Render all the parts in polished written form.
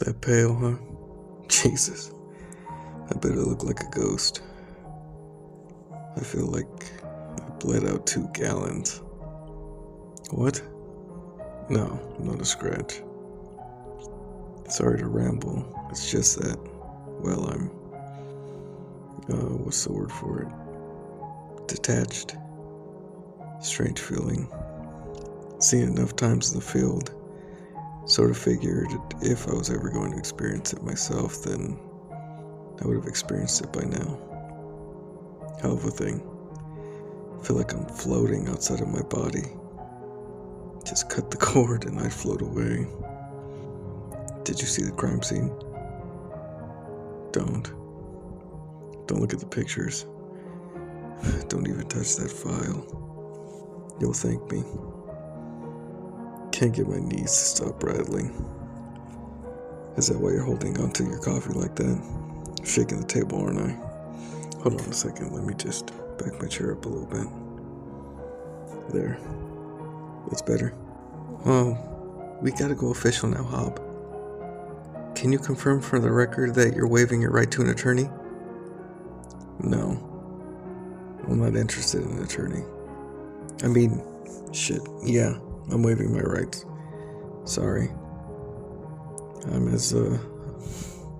That pale, huh? Jesus. I bet I look like a ghost. I feel like I bled out 2 gallons. What? No, not a scratch. Sorry to ramble. It's just that, well, I'm, what's the word for it? Detached. Strange feeling. Seen enough times in the field. Sort of figured if I was ever going to experience it myself, then I would have experienced it by now. Hell of a thing. I feel like I'm floating outside of my body. Just cut the cord and I'd float away. Did you see the crime scene? Don't look at the pictures. Don't even touch that file. You'll thank me. Can't get my knees to stop rattling. Is that why you're holding onto your coffee like that? Shaking the table, aren't I? Hold on a second, let me just back my chair up a little bit. There. That's better. Oh, we gotta go official now, Hob. Can you confirm for the record that you're waiving your right to an attorney? No. I'm not interested in an attorney. I mean, shit, yeah, I'm waiving my rights. Sorry. I'm as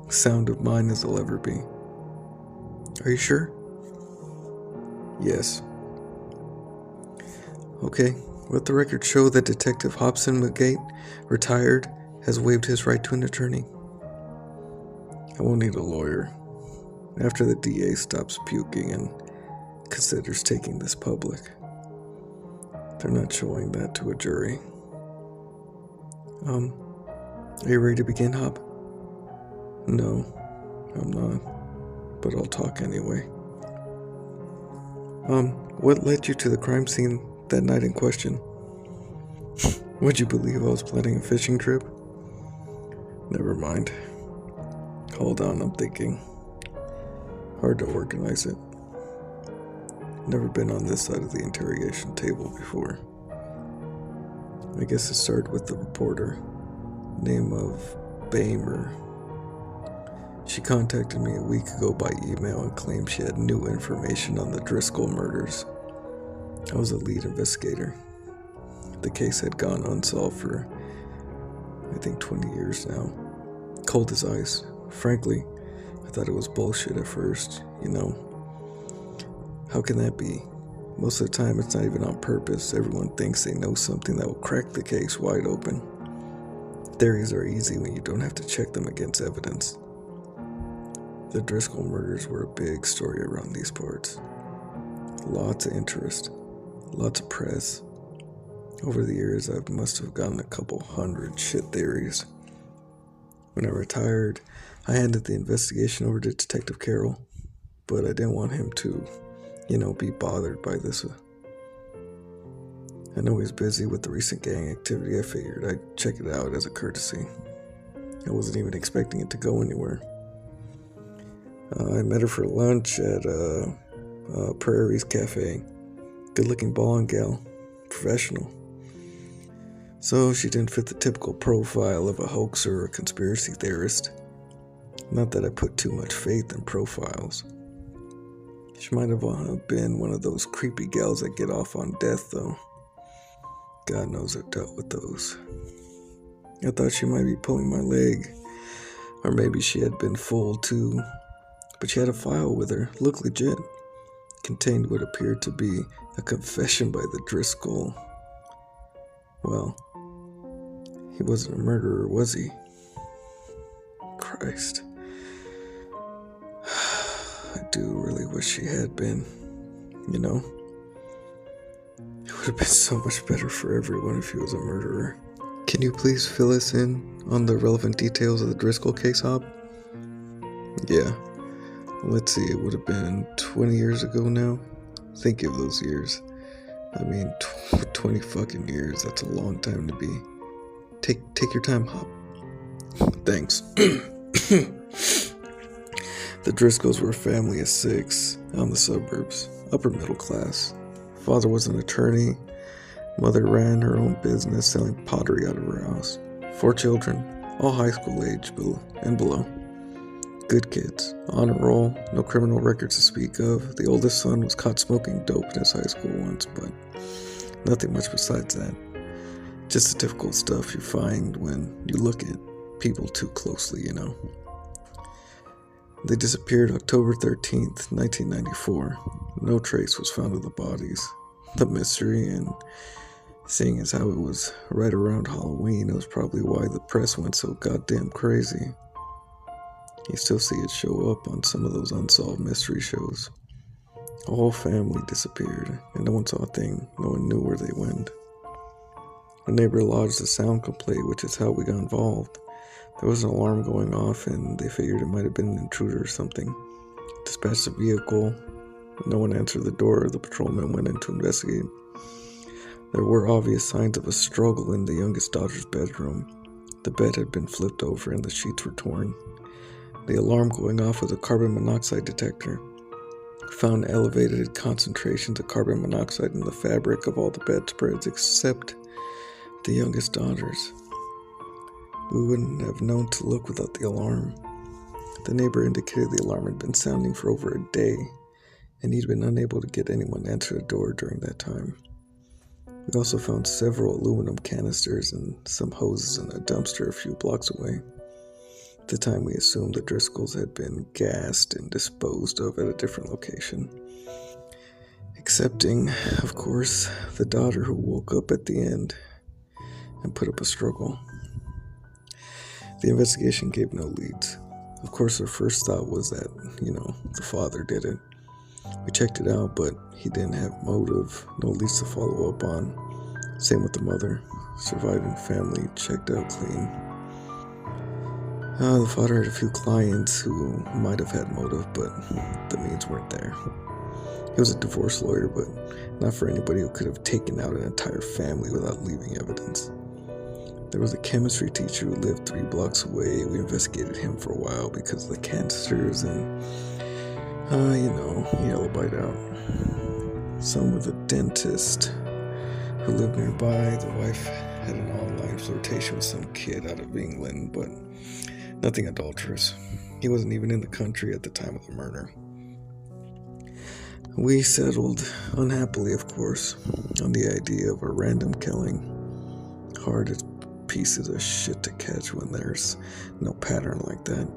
sound of mind as I'll ever be. Are you sure? Yes. Okay, let the record show that Detective Hobson McGate, retired, has waived his right to an attorney. I won't need a lawyer. After the DA stops puking and considers taking this public. They're not showing that to a jury. Are you ready to begin, Hob? No, I'm not, but I'll talk anyway. What led you to the crime scene that night in question? Would you believe I was planning a fishing trip? Never mind. Hold on, I'm thinking. Hard to organize it. Never been on this side of the interrogation table before. I guess it started with the reporter, name of Bamer. She contacted me a week ago by email and claimed she had new information on the Driscoll murders. I was a lead investigator. The case had gone unsolved for, I think, 20 years now. Cold as ice. Frankly, I thought it was bullshit at first, you know. How can that be? Most of the time, it's not even on purpose. Everyone thinks they know something that will crack the case wide open. Theories are easy when you don't have to check them against evidence. The Driscoll murders were a big story around these parts. Lots of interest, lots of press. Over the years, I must have gotten a couple hundred shit theories. When I retired, I handed the investigation over to Detective Carroll, but I didn't want him to, be bothered by this. I know he's busy with the recent gang activity. I figured I'd check it out as a courtesy. I wasn't even expecting it to go anywhere. I met her for lunch at Prairie's Cafe. Good-looking blonde gal, professional. So she didn't fit the typical profile of a hoaxer or conspiracy theorist. Not that I put too much faith in profiles. She might have been one of those creepy gals that get off on death, though. God knows I've dealt with those. I thought she might be pulling my leg, or maybe she had been fooled too. But she had a file with her, looked legit. Contained what appeared to be a confession by the Driscoll. Well, he wasn't a murderer, was he? Christ. I do really wish she had been, It would have been so much better for everyone if he was a murderer. Can you please fill us in on the relevant details of the Driscoll case, Hob? Yeah. Let's see, it would have been 20 years ago now. Think of those years. I mean, 20 fucking years, that's a long time to be. Take your time, Hob. Thanks. The Driscolls were a family of 6 out in the suburbs, upper middle class. Father was an attorney. Mother ran her own business selling pottery out of her house. 4 children, all high school age and below. Good kids, honor roll, no criminal records to speak of. The oldest son was caught smoking dope in his high school once, but nothing much besides that. Just the typical stuff you find when you look at people too closely, you know. They disappeared October 13th, 1994. No trace was found of the bodies. The mystery, and seeing as how it was right around Halloween, it was probably why the press went so goddamn crazy. You still see it show up on some of those unsolved mystery shows. A whole family disappeared, and no one saw a thing. No one knew where they went. A neighbor lodged a sound complaint, which is how we got involved. There was an alarm going off, and they figured it might have been an intruder or something. Dispatched a vehicle. No one answered the door. The patrolman went in to investigate. There were obvious signs of a struggle in the youngest daughter's bedroom. The bed had been flipped over and the sheets were torn. The alarm going off was a carbon monoxide detector. Found elevated concentrations of carbon monoxide in the fabric of all the bedspreads except the youngest daughter's. We wouldn't have known to look without the alarm. The neighbor indicated the alarm had been sounding for over a day, and he'd been unable to get anyone to answer the door during that time. We also found several aluminum canisters and some hoses in a dumpster a few blocks away. At the time, we assumed the Driscolls had been gassed and disposed of at a different location. Excepting, of course, the daughter who woke up at the end and put up a struggle. The investigation gave no leads. Of course, our first thought was that, the father did it. We checked it out, but he didn't have motive, no leads to follow up on. Same with the mother. Surviving family checked out clean. The father had a few clients who might have had motive, but the means weren't there. He was a divorce lawyer, but not for anybody who could have taken out an entire family without leaving evidence. There was a chemistry teacher who lived 3 blocks away. We investigated him for a while because of the canisters and, he alibied out. Some with a dentist who lived nearby. The wife had an online flirtation with some kid out of England, but nothing adulterous. He wasn't even in the country at the time of the murder. We settled, unhappily of course, on the idea of a random killing. Hard as pieces of shit to catch when there's no pattern like that.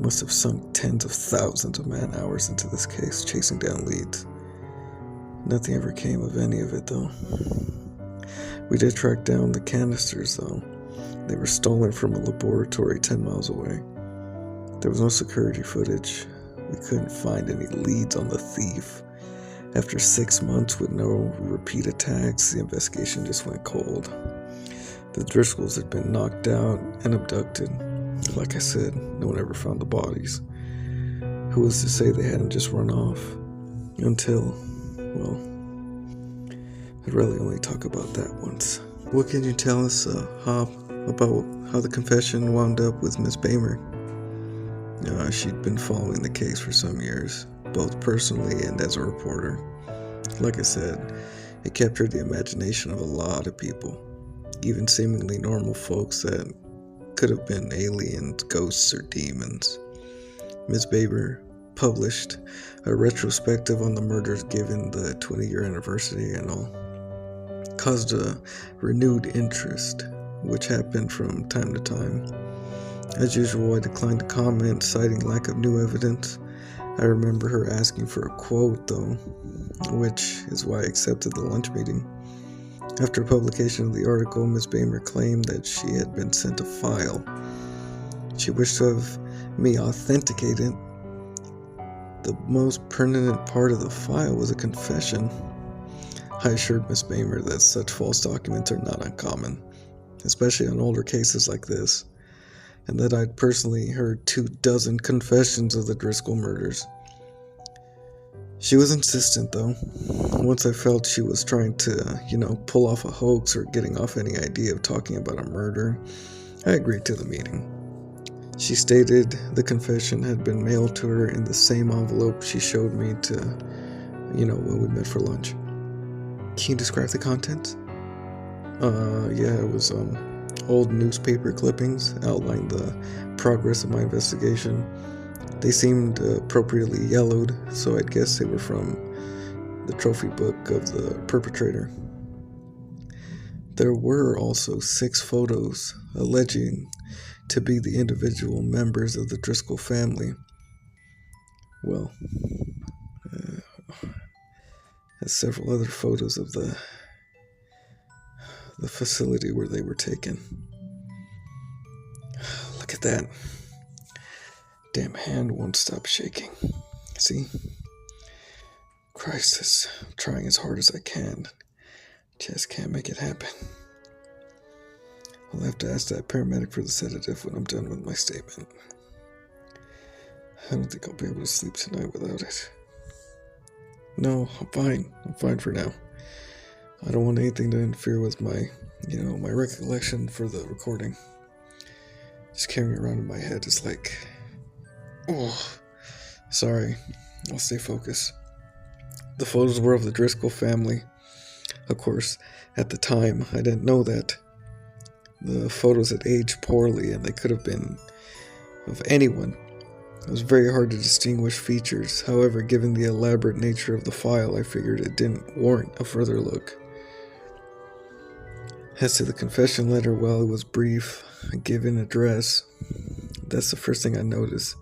Must have sunk tens of thousands of man hours into this case, chasing down leads. Nothing ever came of any of it, though. We did track down the canisters, though. They were stolen from a laboratory 10 miles away. There was no security footage. We couldn't find any leads on the thief. After 6 months with no repeat attacks, the investigation just went cold. The Driscolls had been knocked out and abducted. Like I said, no one ever found the bodies. Who was to say they hadn't just run off? Until, I'd really only talk about that once. What can you tell us, Hop, about how the confession wound up with Miss Bamer? She'd been following the case for some years, both personally and as a reporter. Like I said, it captured the imagination of a lot of people, even seemingly normal folks that could have been aliens, ghosts, or demons. Miss Bamer published a retrospective on the murders given the 20-year anniversary and all. Caused a renewed interest, which happened from time to time. As usual, I declined to comment, citing lack of new evidence. I remember her asking for a quote, though, which is why I accepted the lunch meeting. After publication of the article, Miss Bamer claimed that she had been sent a file. She wished to have me authenticate it. The most pertinent part of the file was a confession. I assured Miss Bamer that such false documents are not uncommon, especially on older cases like this, and that I'd personally heard 24 confessions of the Driscoll murders. She was insistent, though. Once I felt she was trying to, pull off a hoax or getting off any idea of talking about a murder, I agreed to the meeting. She stated the confession had been mailed to her in the same envelope she showed me to, when we met for lunch. Can you describe the contents? Yeah, it was, Old newspaper clippings outlined the progress of my investigation. They seemed appropriately yellowed, so I'd guess they were from the trophy book of the perpetrator. There were also 6 photos alleging to be the individual members of the Driscoll family. Well, and several other photos of the facility where they were taken. Look at that. Damn hand won't stop shaking. See? Christ, is trying as hard as I can. Just can't make it happen. I'll have to ask that paramedic for the sedative when I'm done with my statement. I don't think I'll be able to sleep tonight without it. No, I'm fine. I'm fine for now. I don't want anything to interfere with my recollection for the recording. Just carrying it around in my head is like, oh, sorry. I'll stay focused. The photos were of the Driscoll family. Of course, at the time, I didn't know that. The photos had aged poorly and they could have been of anyone. It was very hard to distinguish features. However, given the elaborate nature of the file, I figured it didn't warrant a further look. As to the confession letter, well, it was brief, a given address. That's the first thing I noticed.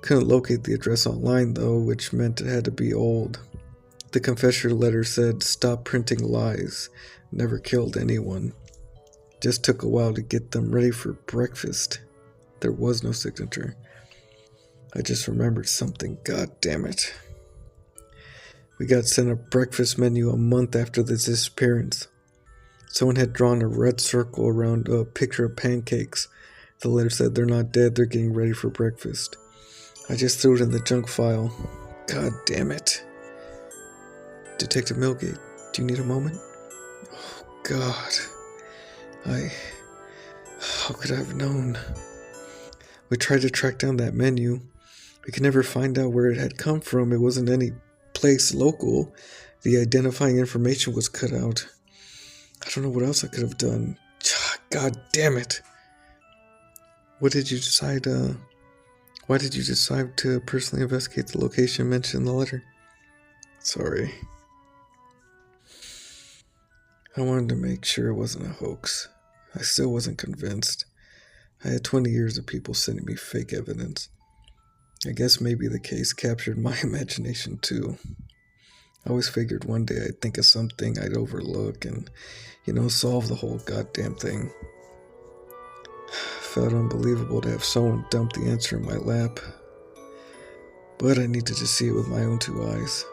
Couldn't locate the address online, though, which meant it had to be old. The confession letter said, "Stop printing lies. Never killed anyone. Just took a while to get them ready for breakfast." There was no signature. I just remembered something, god damn it. We got sent a breakfast menu a month after the disappearance. Someone had drawn a red circle around a picture of pancakes. The letter said, "They're not dead, they're getting ready for breakfast." I just threw it in the junk file. God damn it. Detective Milgate, do you need a moment? Oh, God. How could I have known? We tried to track down that menu. We could never find out where it had come from. It wasn't any place local. The identifying information was cut out. I don't know what else I could have done. God damn it. Why did you decide to personally investigate the location mentioned in the letter? Sorry. I wanted to make sure it wasn't a hoax. I still wasn't convinced. I had 20 years of people sending me fake evidence. I guess maybe the case captured my imagination too. I always figured one day I'd think of something I'd overlook and, solve the whole goddamn thing. Felt unbelievable to have someone dump the answer in my lap. But I needed to see it with my own 2 eyes.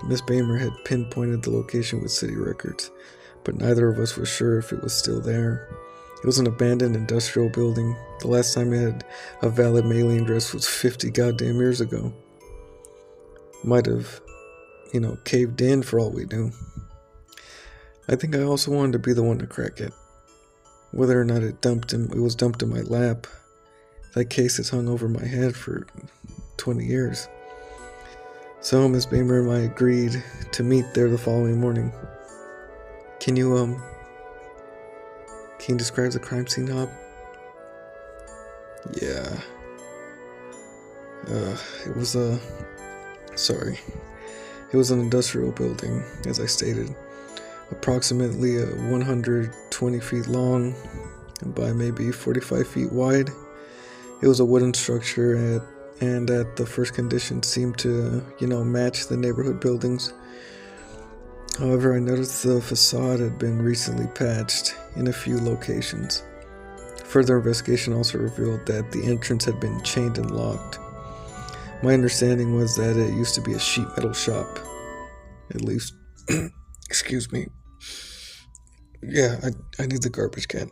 Miss Bamer had pinpointed the location with city records, but neither of us was sure if it was still there. It was an abandoned industrial building. The last time it had a valid mailing address was 50 goddamn years ago. Might have, caved in for all we knew. I think I also wanted to be the one to crack it. Whether or not it was dumped in my lap, that case has hung over my head for 20 years. So Miss Bamer and I agreed to meet there the following morning. Can you describe the crime scene, Hob? Yeah. It was an industrial building, as I stated. Approximately 120 feet long and by maybe 45 feet wide. It was a wooden structure and at the first condition seemed to, match the neighborhood buildings. However, I noticed the facade had been recently patched in a few locations. Further investigation also revealed that the entrance had been chained and locked. My understanding was that it used to be a sheet metal shop. At least, excuse me. Yeah, I need the garbage can.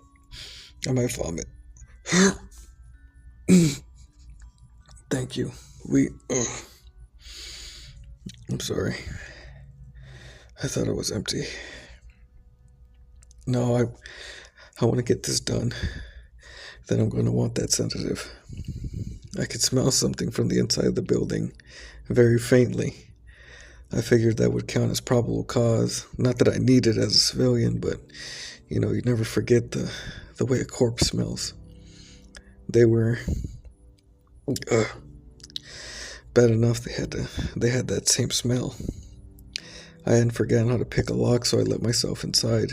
I might vomit. Thank you. I'm sorry. I thought it was empty. No, I want to get this done. Then I'm going to want that sedative. I could smell something from the inside of the building, very faintly. I figured that would count as probable cause. Not that I need it as a civilian, but, You never forget the way a corpse smells. They were uh, bad enough they had that same smell. I hadn't forgotten how to pick a lock, so I let myself inside.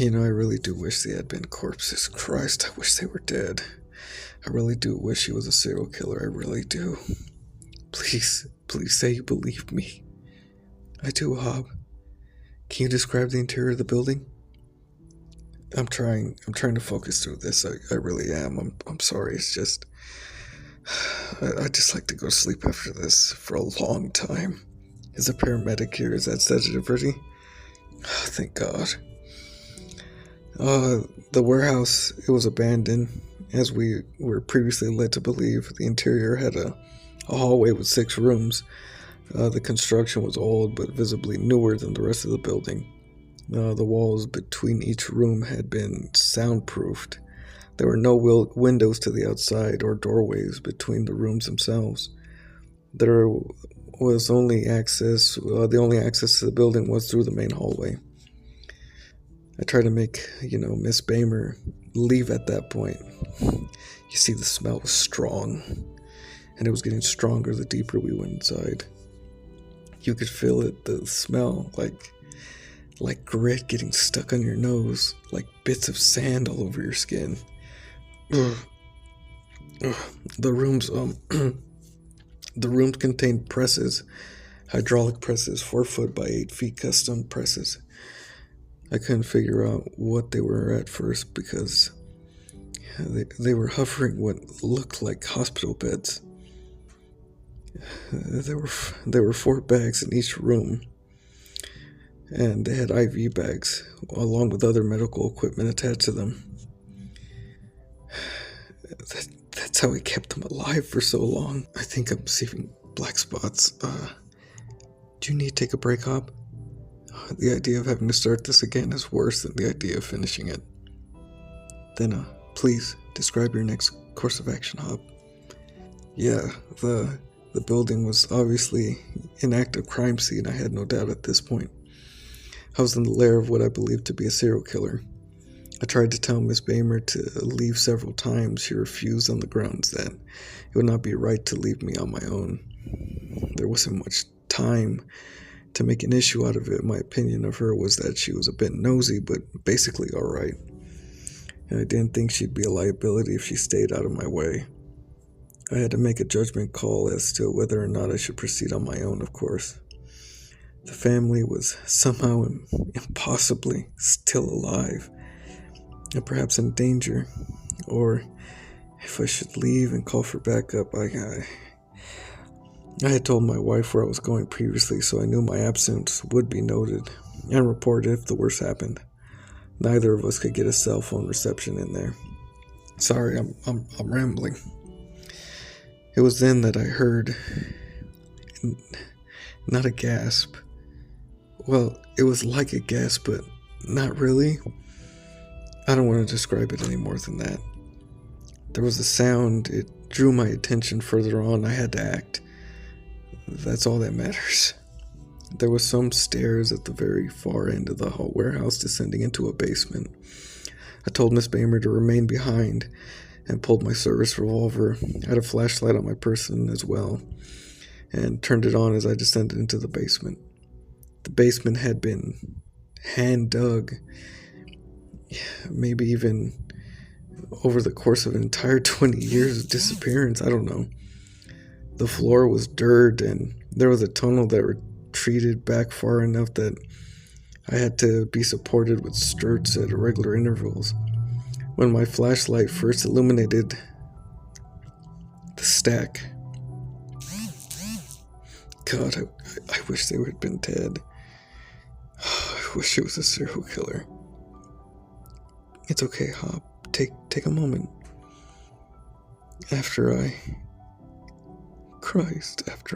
I really do wish they had been corpses. Christ, I wish they were dead. I really do wish he was a serial killer. I really do. Please say you believe me. I do, Hob. Can you describe the interior of the building? I'm trying to focus through this. I really am. I'm sorry. It's just I just like to go to sleep after this for a long time. Is a paramedic here? Is that sedative ready? Oh, thank God. The warehouse, it was abandoned. As we were previously led to believe, the interior had a hallway with 6 rooms. The construction was old, but visibly newer than the rest of the building. The walls between each room had been soundproofed. There were no windows to the outside or doorways between the rooms themselves. There was the only access to the building was through the main hallway. I tried to make, Miss Bamer leave at that point. You see, the smell was strong, and it was getting stronger the deeper we went inside. You could feel it, the smell, like grit getting stuck on your nose, like bits of sand all over your skin. Ugh. The rooms, the rooms contained presses, hydraulic presses, 4 foot by 8 feet custom presses. I couldn't figure out what they were at first because they were hovering what looked like hospital beds. There were 4 bags in each room, and they had IV bags along with other medical equipment attached to them. That's how we kept them alive for so long. I think I'm seeing black spots. Do you need to take a break, Hob? The idea of having to start this again is worse than the idea of finishing it. Then, please describe your next course of action, Hob. Yeah, the building was obviously an active crime scene, I had no doubt at this point. I was in the lair of what I believed to be a serial killer. I tried to tell Miss Bamer to leave several times. She refused on the grounds that it would not be right to leave me on my own. There wasn't much time to make an issue out of it. My opinion of her was that she was a bit nosy, but basically alright. And I didn't think she'd be a liability if she stayed out of my way. I had to make a judgment call as to whether or not I should proceed on my own, of course. The family was somehow impossibly still alive, and perhaps in danger, or if I should leave and call for backup. I had told my wife where I was going previously, so I knew my absence would be noted and reported if the worst happened. Neither of us could get a cell phone reception in there. Sorry, I'm rambling. It was then that I heard, not a gasp. Well, it was like a gasp, but not really. I don't want to describe it any more than that. There was a sound, it drew my attention further on. I had to act. That's all that matters. There was some stairs at the very far end of the warehouse descending into a basement. I told Miss Bamer to remain behind and pulled my service revolver. I had a flashlight on my person as well and turned it on as I descended into the basement. The basement had been hand dug, maybe even over the course of an entire 20 years of disappearance. I don't know. The floor was dirt, and there was a tunnel that retreated back far enough that I had to be supported with skirts at irregular intervals. When my flashlight first illuminated the stack, God, I wish they had been dead. I wish it was a serial killer. It's okay, Hop. Take a moment. After I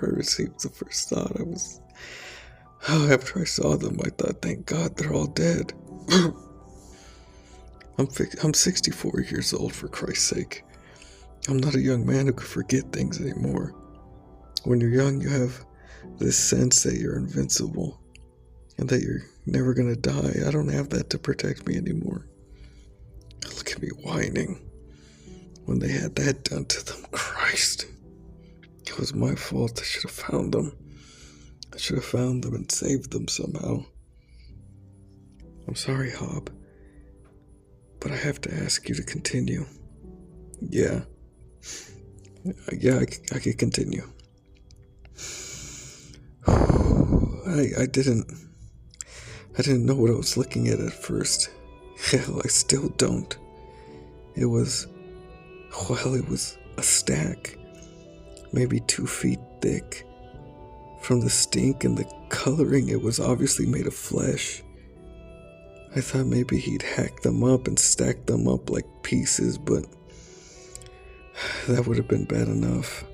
received the first thought, after I saw them, I thought, thank God they're all dead. I'm 64 years old, for Christ's sake. I'm not a young man who could forget things anymore. When you're young, you have this sense that you're invincible. and that you're never gonna die. I don't have that to protect me anymore. Look at me whining when they had that done to them. Christ. It was my fault. I should have found them. I should have found them and saved them somehow. I'm sorry, Hob, but I have to ask you to continue. Yeah, I could continue. I didn't know what I was looking at first. Hell, I still don't. It was a stack, maybe 2 feet thick. From the stink and the coloring, it was obviously made of flesh. I thought maybe he'd hacked them up and stacked them up like pieces, but that would have been bad enough.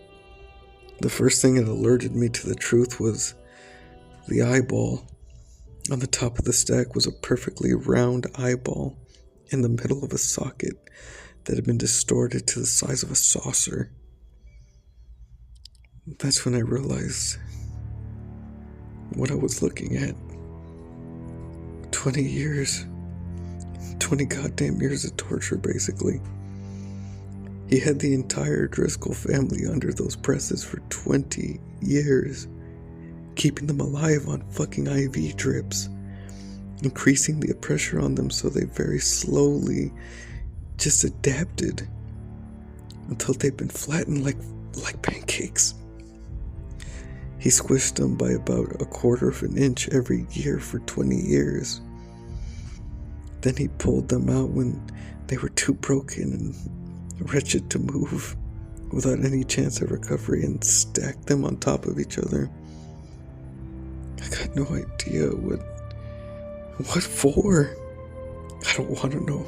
The first thing that alerted me to the truth was the eyeball. On the top of the stack was a perfectly round eyeball in the middle of a socket that had been distorted to the size of a saucer. That's when I realized what I was looking at. 20 years. 20 goddamn years of torture, basically. He had the entire Driscoll family under those presses for 20 years, keeping them alive on fucking IV drips, increasing the pressure on them so they very slowly just adapted until they've been flattened like pancakes. He squished them by about 1/4 of an inch every year for 20 years. Then he pulled them out when they were too broken and wretched to move, without any chance of recovery, and stacked them on top of each other. I got no idea what for. I don't want to know.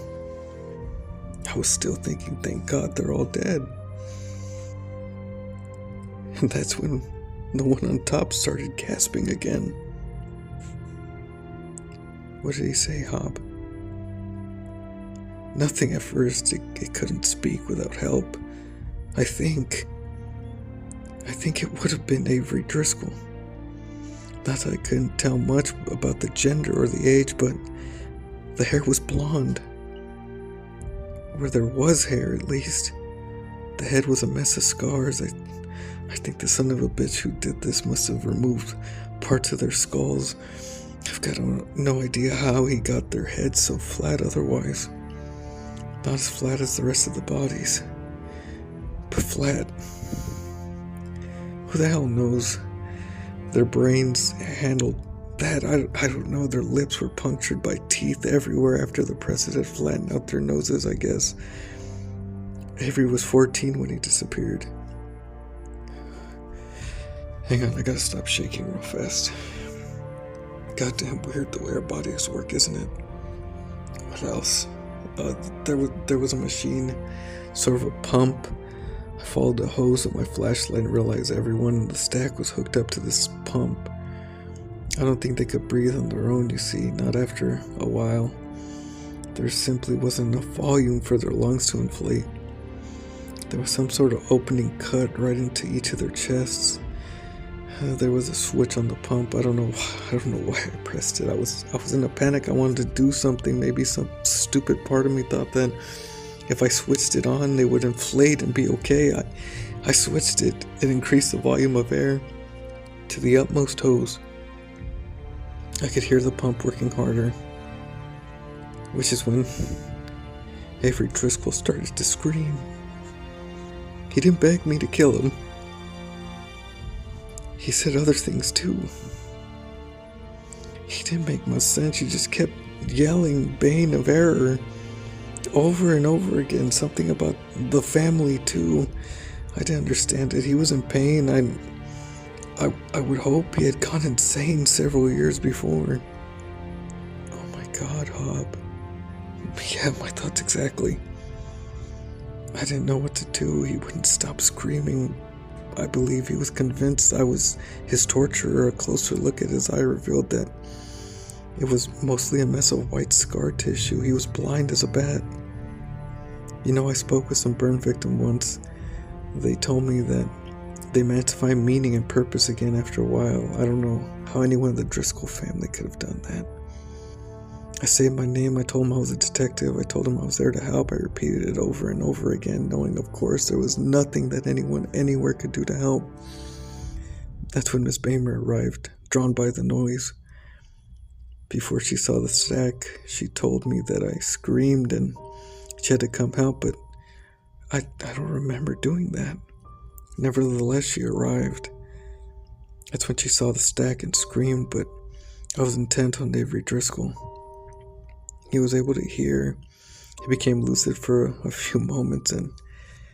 I was still thinking, thank God they're all dead. And that's when the one on top started gasping again. What did he say, Hob? Nothing at first. It couldn't speak without help. I think it would have been Avery Driscoll. Not that I couldn't tell much about the gender or the age, but the hair was blonde. Where there was hair, at least. The head was a mess of scars. I think the son of a bitch who did this must have removed parts of their skulls. I've got no idea how he got their heads so flat otherwise. Not as flat as the rest of the bodies, but flat. Who the hell knows? Their brains handled that. I don't know. Their lips were punctured by teeth everywhere after the presses had flattened out their noses, I guess. Avery was 14 when he disappeared. Hang on, I gotta stop shaking real fast. Goddamn weird the way our bodies work, isn't it? What else? There was a machine, sort of a pump. I followed the hose with my flashlight and realized everyone in the stack was hooked up to this pump. I don't think they could breathe on their own, you see, not after a while. There simply wasn't enough volume for their lungs to inflate. There was some sort of opening cut right into each of their chests. There was a switch on the pump. I don't know why I pressed it. I was in a panic. I wanted to do something. Maybe some stupid part of me thought that if I switched it on, they would inflate and be okay. I switched it. It increased the volume of air to the utmost hose. I could hear the pump working harder, which is when Avery Driscoll started to scream. He didn't beg me to kill him. He said other things too. He didn't make much sense. He just kept yelling bane of error over and over again. Something about the family too. I didn't understand it. He was in pain. I would hope he had gone insane several years before. Oh my God, Hob. Yeah, my thoughts exactly. I didn't know what to do. He wouldn't stop screaming. I believe he was convinced I was his torturer. A closer look at his eye revealed that it was mostly a mess of white scar tissue. He was blind as a bat. You know, I spoke with some burn victim once. They told me that They managed to find meaning and purpose again after a while. I don't know how anyone in the Driscoll family could have done that. I saved my name, I told him I was a detective, I told him I was there to help, I repeated it over and over again, knowing of course there was nothing that anyone anywhere could do to help. That's when Miss Bamer arrived, drawn by the noise. Before she saw the stack, she told me that I screamed and she had to come help, but I don't remember doing that. Nevertheless, she arrived. That's when she saw the stack and screamed, but I was intent on Avery Driscoll. He was able to hear. He became lucid for a few moments, and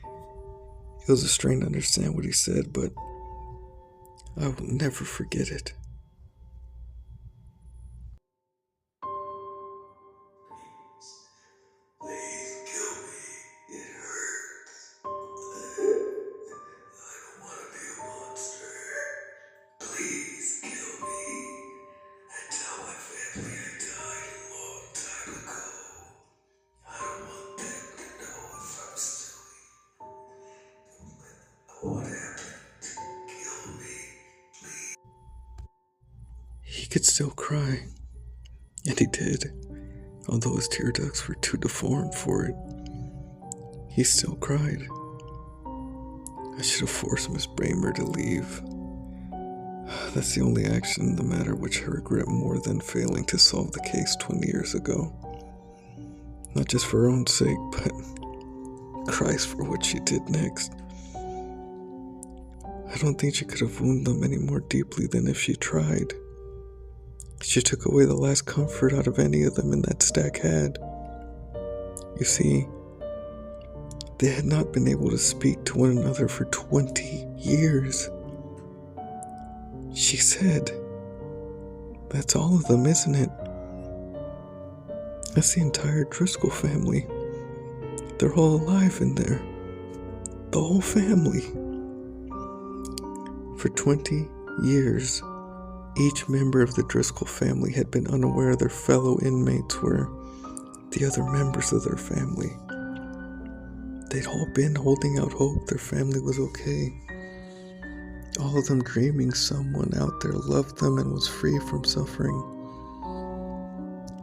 it was a strain to understand what he said, but I will never forget it. Please kill me. It hurts. I don't want to be a monster. Please kill me and tell my family I died a long time ago. I don't want them to know if I'm still here. What happened? Kill me, please. He could still cry, and he did, although his tear ducts were too deformed for it. He still cried. I should have forced Miss Bramer to leave. That's the only action in the matter which I regret more than failing to solve the case 20 years ago. Not just for her own sake, but Christ for what she did next. I don't think she could have wounded them any more deeply than if she tried. She took away the last comfort out of any of them in that stack had. You see, they had not been able to speak to one another for 20 years. She said, that's all of them, isn't it? That's the entire Driscoll family. They're all alive in there. The whole family. For 20 years, each member of the Driscoll family had been unaware their fellow inmates were the other members of their family. They'd all been holding out hope their family was okay. All of them dreaming someone out there loved them and was free from suffering.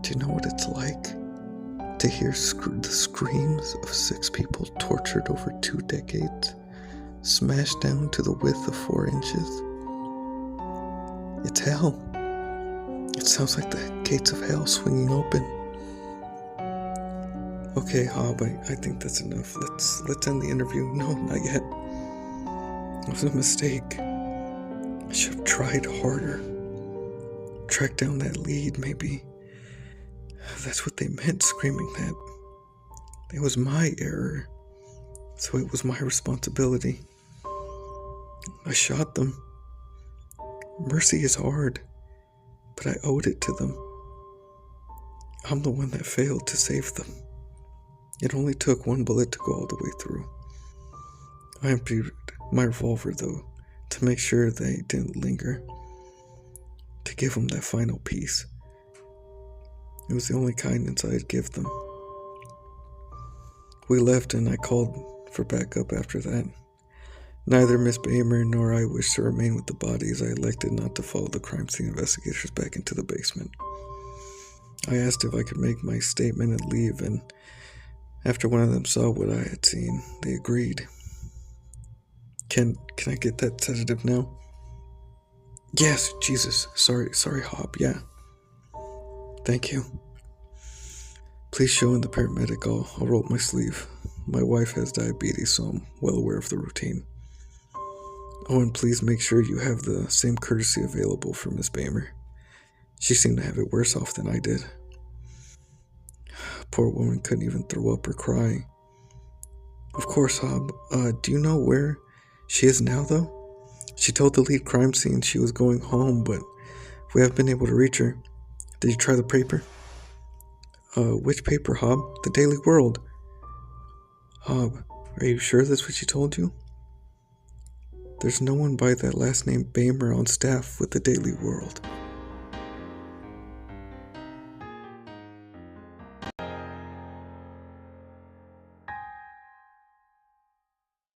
Do you know what it's like to hear the screams of 6 people tortured over 2 decades, smashed down to the width of 4 inches? It's hell. It sounds like the gates of hell swinging open. Okay, Hob, I think that's enough. Let's end the interview. No, not yet. It was a mistake. I should have tried harder. Track down that lead, maybe. That's what they meant, screaming that. It was my error, so it was my responsibility. I shot them. Mercy is hard, but I owed it to them. I'm the one that failed to save them. It only took 1 bullet to go all the way through. I emptied my revolver, though, to make sure they didn't linger, to give them that final piece. It was the only kindness I'd give them. We left and I called for backup after that. Neither Miss Bamer nor I wished to remain with the bodies. I elected not to follow the crime scene investigators back into the basement. I asked if I could make my statement and leave, and after one of them saw what I had seen, they agreed. Can I get that sedative now? Yes, Jesus. Sorry, Hob, yeah. Thank you. Please show in the paramedic. I'll roll up my sleeve. My wife has diabetes, so I'm well aware of the routine. Oh, and please make sure you have the same courtesy available for Miss Bamer. She seemed to have it worse off than I did. Poor woman couldn't even throw up or cry. Of course, Hob. Do you know where she is now, though? She told the lead crime scene she was going home, but we haven't been able to reach her. Did you try the paper? Which paper, Hob? The Daily World. Hob, are you sure that's what she told you? There's no one by that last name Bamer on staff with the Daily World.